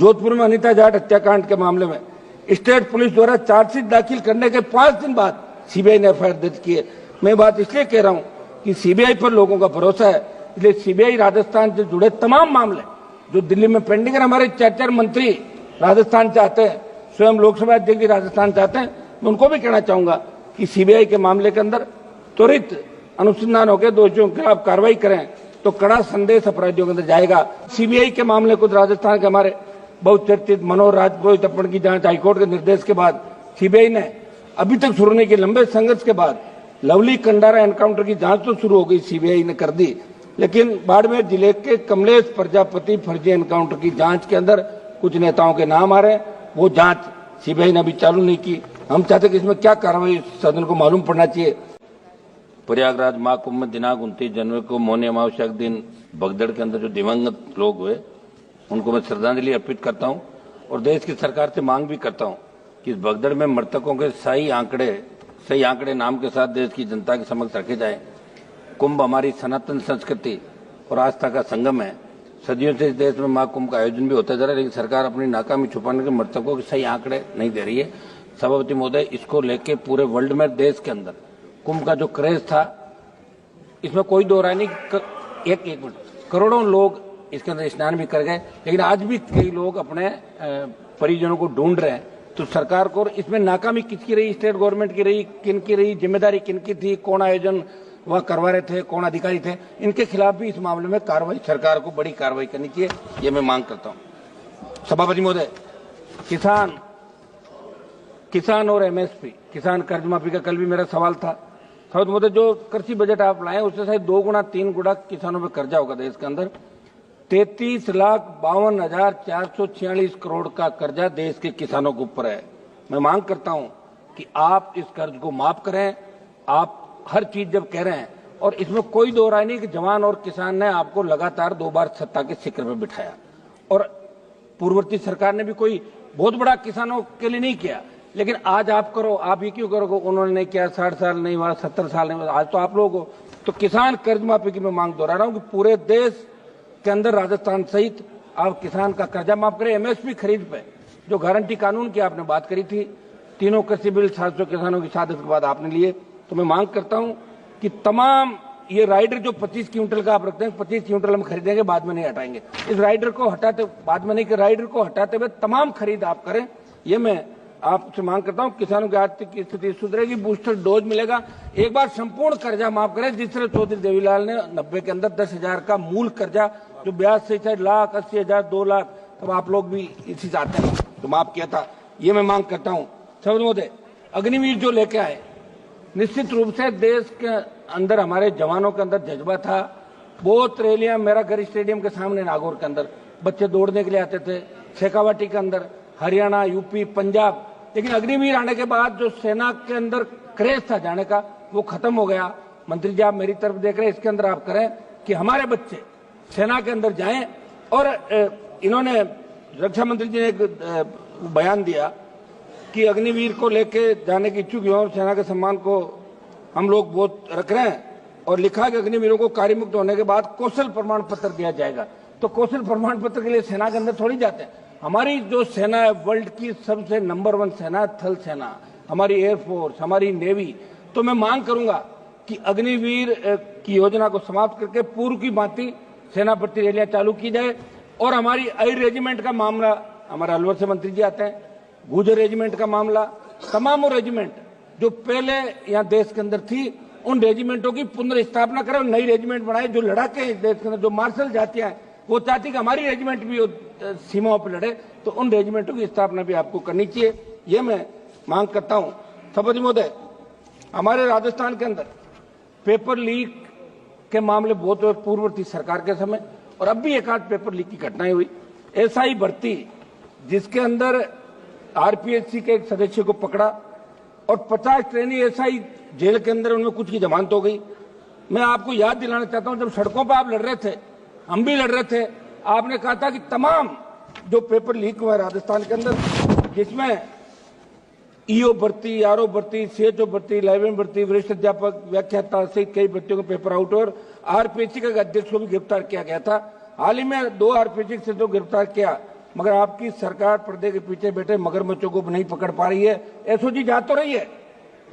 जोधपुर में अनीता जाट हत्याकांड के मामले में स्टेट पुलिस द्वारा चार्जशीट दाखिल करने के 5 दिन बाद सीबीआई ने एफआईआर दर्ज की है। मैं बात इसलिए कह रहा हूं कि सीबीआई पर लोगों का भरोसा है, इसलिए सीबीआई राजस्थान से जुड़े तमाम मामले जो दिल्ली में पेंडिंग है, हमारे 4 मंत्री राजस्थान चाहते हैं, स्वयं लोकसभा अध्यक्ष भी राजस्थान चाहते हैं, मैं उनको भी कहना चाहूंगा कि सीबीआई के मामले के अंदर त्वरित अनुसंधान होकर दोषियों के खिलाफ कार्रवाई करें तो कड़ा संदेश अपराधियों के अंदर जाएगा। सीबीआई के मामले को राजस्थान के हमारे बहुचर्चित मनोहर राजपुरोहित अपहरण की जांच हाईकोर्ट के निर्देश के बाद सीबीआई ने अभी तक शुरू नहीं की, लंबे संघर्ष के बाद लवली कंडारा एनकाउंटर की जांच तो शुरू हो गई, सीबीआई ने कर दी, लेकिन बाड़मेर जिले के कमलेश प्रजापति फर्जी एनकाउंटर की जांच के अंदर कुछ नेताओं के नाम आ रहे हैं, वो जांच सीबीआई ने अभी चालू नहीं की। हम चाहते कि इसमें क्या कार्रवाई सदन को मालूम पड़ना चाहिए। प्रयागराज महाकुंभ में दिनांक 29 जनवरी को मौनी अमावस्या के दिन भगदड़ के अंदर जो दिवंगत लोग हुए उनको मैं श्रद्धांजलि अर्पित करता हूं और देश की सरकार से मांग भी करता हूं कि इस भगदड़ में मृतकों के सही आंकड़े नाम के साथ देश की जनता के समक्ष रखे जाएं। कुंभ हमारी सनातन संस्कृति और आस्था का संगम है। सदियों से इस देश में महाकुंभ का आयोजन भी होता जा रहा है, लेकिन सरकार अपनी नाकामी छुपाने के मृतकों के सही आंकड़े नहीं दे रही है। सभापति महोदय, इसको लेके पूरे वर्ल्ड में देश के अंदर कुंभ का जो क्रेज था, इसमें कोई दो राय नहीं, एक मिनट, करोड़ों लोग इसके अंदर स्नान भी कर गए, लेकिन आज भी कई लोग अपने परिजनों को ढूंढ रहे हैं। तो सरकार को इसमें नाकामी किसकी रही, स्टेट गवर्नमेंट की रही, किन की रही, जिम्मेदारी किन की थी, कौन आयोजन वह करवा रहे थे, कौन अधिकारी थे, इनके खिलाफ भी इस मामले में कार्रवाई, सरकार को बड़ी कार्रवाई करनी चाहिए, ये मैं मांग करता हूं। सभापति महोदय, किसान और एमएसपी, किसान कर्ज माफी का कल भी मेरा सवाल था। सभापति महोदय, जो कृषि बजट आप लाए उससे शायद 2 गुना 3 गुना किसानों पर कर्जा होगा देश के अंदर। 33,52,446 करोड़ का कर्जा देश के किसानों के ऊपर है। मैं मांग करता हूं कि आप इस कर्ज को माफ करें। आप हर चीज जब कह रहे हैं, और इसमें कोई दो राय नहीं कि जवान और किसान ने आपको लगातार 2 बार सत्ता के शिखर पर बिठाया, और पूर्ववर्ती सरकार ने भी कोई बहुत बड़ा किसानों के लिए नहीं किया, लेकिन आज आप करो, आप ये क्यों करोगे, उन्होंने नहीं किया, 60 साल नहीं हुआ, 70 साल नहीं हुआ, आज तो आप लोग हो। तो किसान कर्ज माफी की मैं मांग दोहरा रहा हूं कि पूरे देश के अंदर राजस्थान सहित आप किसान का कर्जा माफ करें। एमएसपी खरीद पे जो गारंटी कानून की आपने बात करी थी, तीनों कृषि बिल 700 किसानों की शहादत के बाद आपने लिए, तो मैं मांग करता हूं कि तमाम ये राइडर जो 25 क्विंटल का आप रखते हैं, 25 क्विंटल हम खरीदेंगे, बाद में नहीं हटाएंगे, इस राइडर को हटाते, बाद में नहीं कि राइडर को हटाते हुए तमाम खरीद आप करें, ये मैं आपसे मांग करता हूं। किसानों की आर्थिक स्थिति सुधरेगी, बूस्टर डोज मिलेगा, एक बार संपूर्ण कर्जा माफ करें, जिस तरह चौधरी देवीलाल ने 90 के अंदर 10,000 का मूल कर्जा जो ब्याज से चाहे 1,80,000 2 लाख, तब आप लोग भी इसी चाहते हैं तो माफ किया था, ये मैं मांग करता हूं। सभापति महोदय, अग्निवीर जो लेके आए, निश्चित रूप से देश के अंदर हमारे जवानों के अंदर जज्बा था। बहुत रैलियां, मेरा घर स्टेडियम के सामने नागौर के अंदर बच्चे दौड़ने के लिए आते थे, शेखावाटी के अंदर, हरियाणा, यूपी, पंजाब, लेकिन अग्निवीर आने के बाद जो सेना के अंदर क्रेज था जाने का, वो खत्म हो गया। मंत्री जी, आप मेरी तरफ देख रहे हैं, इसके अंदर आप करें कि हमारे बच्चे सेना के अंदर जाएं। और इन्होंने, रक्षा मंत्री जी ने एक बयान दिया कि अग्निवीर को लेके जाने की इच्छुक युवाओं, सेना के सम्मान को हम लोग बहुत रख रहे हैं, और लिखा कि अग्निवीरों को कार्यमुक्त होने के बाद कौशल प्रमाण पत्र दिया जाएगा। तो कौशल प्रमाण पत्र के लिए सेना के अंदर थोड़ी जाते हैं। हमारी जो सेना है, वर्ल्ड की सबसे नंबर 1 सेना, थल सेना, हमारी एयरफोर्स, हमारी नेवी। तो मैं मांग करूंगा कि अग्निवीर की योजना को समाप्त करके पूर्व की भांति सेना भर्ती रैलियां चालू की जाए। और हमारी आई रेजिमेंट का मामला, हमारे अलवर से मंत्री जी आते हैं, गुजर रेजिमेंट का मामला, तमाम रेजिमेंट जो पहले यहाँ देश के अंदर थी, उन रेजिमेंटों की पुनर्स्थापना करें, नई रेजिमेंट बनाए जो लड़ाके देश के अंदर, जो मार्शल जातियां हैं वो चाहती कि हमारी रेजिमेंट भी सीमाओं पर लड़े, तो उन रेजिमेंटों की स्थापना भी आपको करनी चाहिए, ये मैं मांग करता हूं। सभापति महोदय, हमारे राजस्थान के अंदर पेपर लीक के मामले बहुत हुए पूर्ववर्ती सरकार के समय, और अब भी एक आध पेपर लीक की घटनाएं हुई। एसआई भर्ती जिसके अंदर आरपीएससी के एक सदस्य को पकड़ा और 50 ट्रेनी एसआई जेल के अंदर, उनमें कुछ की जमानत हो गई। मैं आपको याद दिलाना चाहता हूं, जब सड़कों पर आप लड़ रहे थे, हम भी लड़ रहे थे, आपने कहा था कि तमाम जो पेपर लीक हुआ राजस्थान के अंदर, जिसमें ईओ भर्ती, आरओ भर्ती, सीएचओ भर्ती, लाइब्रेरियन भर्ती, वरिष्ठ अध्यापक, व्याख्याता सहित कई भर्तियों के पेपर आउट, और आरपीएससी के अध्यक्ष को भी गिरफ्तार किया गया था। हाल ही में 2 आरपीएससी से जो गिरफ्तार किया, मगर आपकी सरकार पर्दे के पीछे बैठे मगरमच्छों को नहीं पकड़ पा रही है। एसओजी जा तो रही है,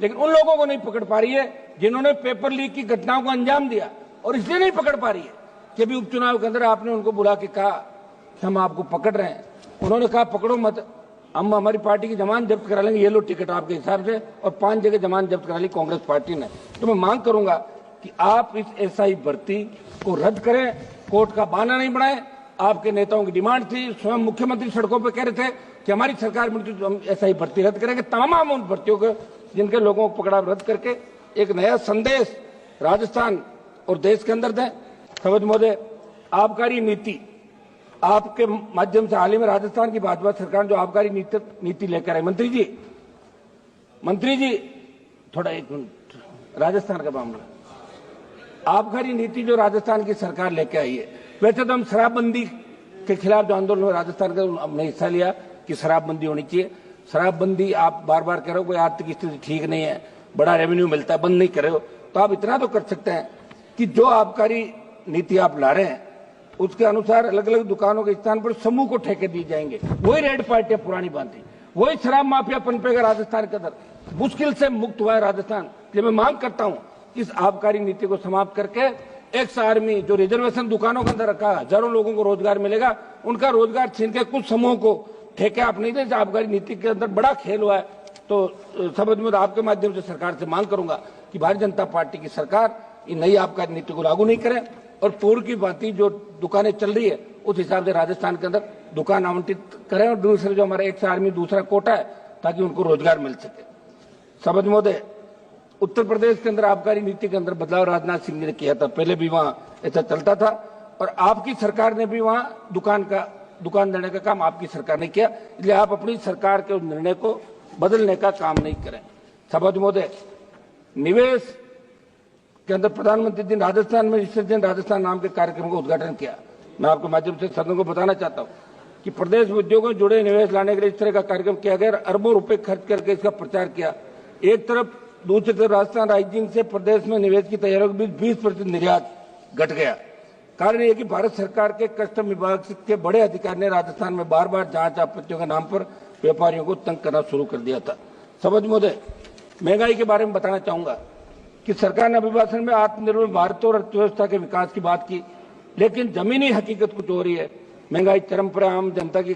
लेकिन उन लोगों को नहीं पकड़ पा रही है जिन्होंने पेपर लीक की घटनाओं को अंजाम दिया, और इसलिए नहीं पकड़ पा रही है कि अभी उपचुनाव के अंदर आपने उनको बुला के कहा कि हम आपको पकड़ रहे हैं, उन्होंने कहा पकड़ो मत, हम हमारी पार्टी की जमानत जब्त करा लेंगे, ये लो टिकट आपके हिसाब से, और 5 जगह जमानत जब्त करा ली कांग्रेस पार्टी ने। तो मैं मांग करूंगा कि आप इस एसआई भर्ती को रद्द करें, कोर्ट का बहाना नहीं बनाएं। आपके नेताओं की डिमांड थी, स्वयं मुख्यमंत्री सड़कों पर कह रहे थे कि हमारी सरकार में तो हम एसआई भर्ती रद्द करेंगे, तमाम उन भर्तियों को जिनके लोगों को पकड़ा रद्द करके एक नया संदेश राजस्थान और देश के अंदर दें। सवज महोदय, आबकारी नीति आपके माध्यम से हाल ही में राजस्थान की भाजपा सरकार जो आबकारी नीति लेकर आई, मंत्री जी थोड़ा एक मिनट, राजस्थान का मामला, आबकारी नीति जो राजस्थान की सरकार लेकर आई है, वैसे तो हम शराबबंदी के खिलाफ जो आंदोलन में राजस्थान का हमने हिस्सा लिया कि शराबबंदी होनी चाहिए। शराबबंदी आप बार बार कह रहे हो कोई आर्थिक स्थिति ठीक नहीं है, बड़ा रेवेन्यू मिलता है, बंद नहीं कर रहे हो, तो आप इतना तो कर सकते हैं कि जो आबकारी नीति आप ला रहे हैं उसके अनुसार अलग अलग दुकानों के स्थान पर समूह को ठेके दिए जाएंगे। वही रेड पार्टियां पुरानी बांधी, वही शराब माफिया पनपेगा राजस्थान के अंदर, मुश्किल से मुक्त हुआ है राजस्थान। इसलिए मैं मांग करता हूं इस आबकारी नीति को समाप्त करके एक्स आर्मी जो रिजर्वेशन दुकानों के अंदर रखा, हजारों लोगों को रोजगार मिलेगा, उनका रोजगार छीन के कुछ समूहों को ठेके आप नहीं दे। आबकारी नीति के अंदर बड़ा खेल हुआ है। तो समझ में आपके माध्यम से सरकार से मांग करूंगा कि भारतीय जनता पार्टी की सरकार इन नई आबकारी नीति को लागू नहीं करे और पूर्व की भांति जो दुकानें चल रही है उस हिसाब से राजस्थान के अंदर दुकान आवंटित करें, और दूसरे जो हमारा एक्स आर्मी दूसरा कोटा है ताकि उनको रोजगार मिल सके। समझ महोदय, उत्तर प्रदेश के अंदर आबकारी नीति के अंदर बदलाव राजनाथ सिंह जी ने किया था, पहले भी वहां ऐसा चलता था, और आपकी सरकार ने भी वहां दुकान देने का काम आपकी सरकार ने किया, इसलिए आप अपनी सरकार के उस निर्णय को बदलने का काम नहीं करें। समझ महोदय, निवेश के अंदर प्रधानमंत्री जी राजस्थान में विसर्जन राजस्थान नाम के कार्यक्रम का उद्घाटन किया। मैं आपके माध्यम से सदन को बताना चाहता हूं कि प्रदेश में उद्योगों में जुड़े निवेश लाने के लिए इस तरह का कार्यक्रम किया गया, अरबों रुपए खर्च करके इसका प्रचार किया। एक तरफ, दूसरी तरफ राजस्थान राइजिंग से प्रदेश में निवेश की तैयारियों के बीच 20% निर्यात घट गया। कारण यह कि भारत सरकार के कस्टम विभाग के बड़े अधिकारी ने राजस्थान में बार बार जांच आपत्तियों के नाम पर व्यापारियों को तंग करना शुरू कर दिया था। समझ महोदय, महंगाई के बारे में बताना चाहूंगा कि सरकार ने अभिभाषण में आत्मनिर्भर भारत और अर्थव्यवस्था के विकास की बात की, लेकिन जमीनी हकीकत कुछ हो रही है। महंगाई चरम पर, आम जनता की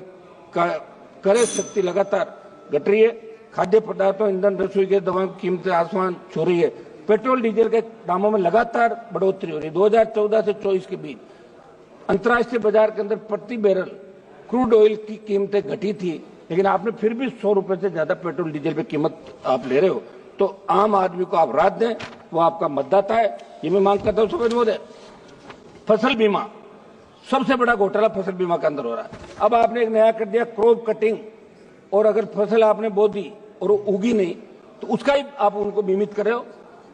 क्रय शक्ति लगातार घट रही है। खाद्य पदार्थों, ईंधन, रसोई गैस, दवाओं की कीमतें आसमान छू रही है। पेट्रोल डीजल के दामों में लगातार बढ़ोतरी हो रही है। 2014 से 24 के बीच अंतर्राष्ट्रीय बाजार के अंदर प्रति बैरल क्रूड ऑयल की कीमतें घटी थी, लेकिन आपने फिर भी 100 रुपए से ज्यादा पेट्रोल डीजल पे कीमत आप ले रहे हो। तो आम आदमी को आप राहत दें, वो आपका मतदाता है, ये मैं मांग करता हूं। समझ महोदय, फसल बीमा, सबसे बड़ा घोटाला फसल बीमा के अंदर हो रहा है। अब आपने एक नया कर दिया क्रॉप कटिंग, और अगर फसल आपने बो दी और वो उगी नहीं तो उसका ही आप उनको बीमित कर रहे हो।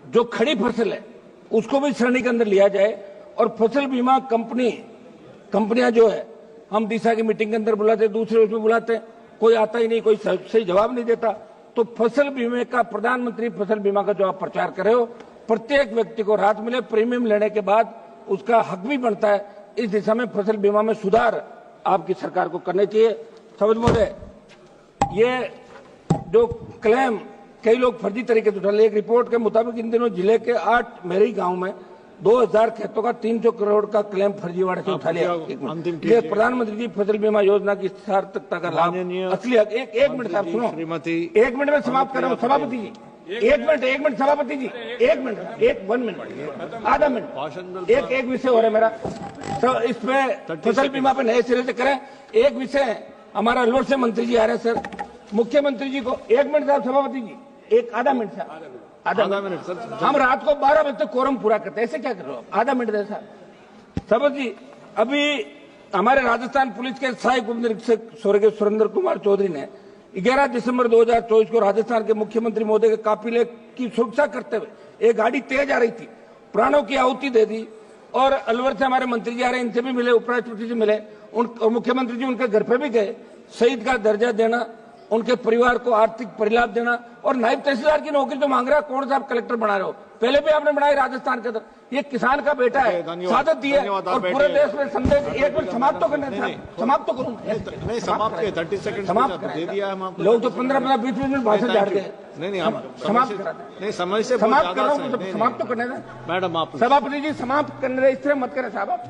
जो खड़ी फसल है उसको भी श्रेणी के अंदर लिया जाए, और फसल बीमा कंपनियां जो है, हम दिशा की मीटिंग के अंदर बुलाते, दूसरे उसमें बुलाते, कोई आता ही नहीं, कोई सही जवाब नहीं देता। तो फसल बीमे का, प्रधानमंत्री फसल बीमा का जो आप प्रचार कर रहे हो, प्रत्येक व्यक्ति को राहत मिले, प्रीमियम लेने के बाद उसका हक भी बनता है। इस दिशा में फसल बीमा में सुधार आपकी सरकार को करने चाहिए। समझ महोदय, ये जो क्लेम कई लोग फर्जी तरीके से उठा रहे, एक रिपोर्ट के मुताबिक इन दिनों जिले के 8 मेरी गांव में 2000 खेतों का 300 करोड़ का क्लेम फर्जीवाड़े से उठा लिया। ये प्रधानमंत्री जी फसल बीमा योजना की सार्थकता का लाभ असली। एक मिनट आप सुनो, 1 मिनट में समाप्त कर रहा हूँ सभापति जी, 1 मिनट सभापति जी, 1 मिनट, आधा मिनट, एक विषय हो रहा है मेरा, तो इसमें फसल बीमा पे नए सिरे से करें। एक विषय हमारा अलवर से मंत्री जी आ रहे हैं सर, मुख्यमंत्री जी को 1 मिनट साहब, सभापति जी आधा मिनट साहब, आधा मिनट सर, हम रात को 12 बजे तक कोरम पूरा करते हैं, ऐसे क्या कर रहे हो? आधा मिनट दे साहब। सभापति जी, अभी हमारे राजस्थान पुलिस के सहायक उप निरीक्षक स्वर्गीय सुरेंद्र कुमार चौधरी ने 11 दिसंबर 2024 को राजस्थान के मुख्यमंत्री महोदय के काफिले की सुरक्षा करते हुए एक गाड़ी तेज आ रही थी, प्राणों की आहुति दे दी। और अलवर से हमारे मंत्री जी आ रहे हैं, इनसे भी मिले, उपराष्ट्रपति से मिले, और मुख्यमंत्री जी उनके घर पे भी गए। शहीद का दर्जा देना उनके परिवार को आर्थिक परिलाभ देना, और नायब तहसीलदार की नौकरी तो मांग रहा है, कौन सा आप कलेक्टर बना रहे हो? पहले भी आपने बनाई राजस्थान के अंदर। ये किसान का बेटा है, सादत दी है, और पूरे देश में संदेश। एक मिनट समाप्त तो करने था, समाप्त तो करूँ नहीं, समाप्त 30 सेकंड समाप्त दे दिया हम आपको। लोग तो 15-15 20 मिनट भाषण झाड़ गए। नहीं, हम समाप्त करा नहीं, समय से समाप्त कर रहा हूँ, समाप्त तो करने दें मैडम। आप सभापति जी समाप्त करने दें, इस तरह मत करें साहब आप।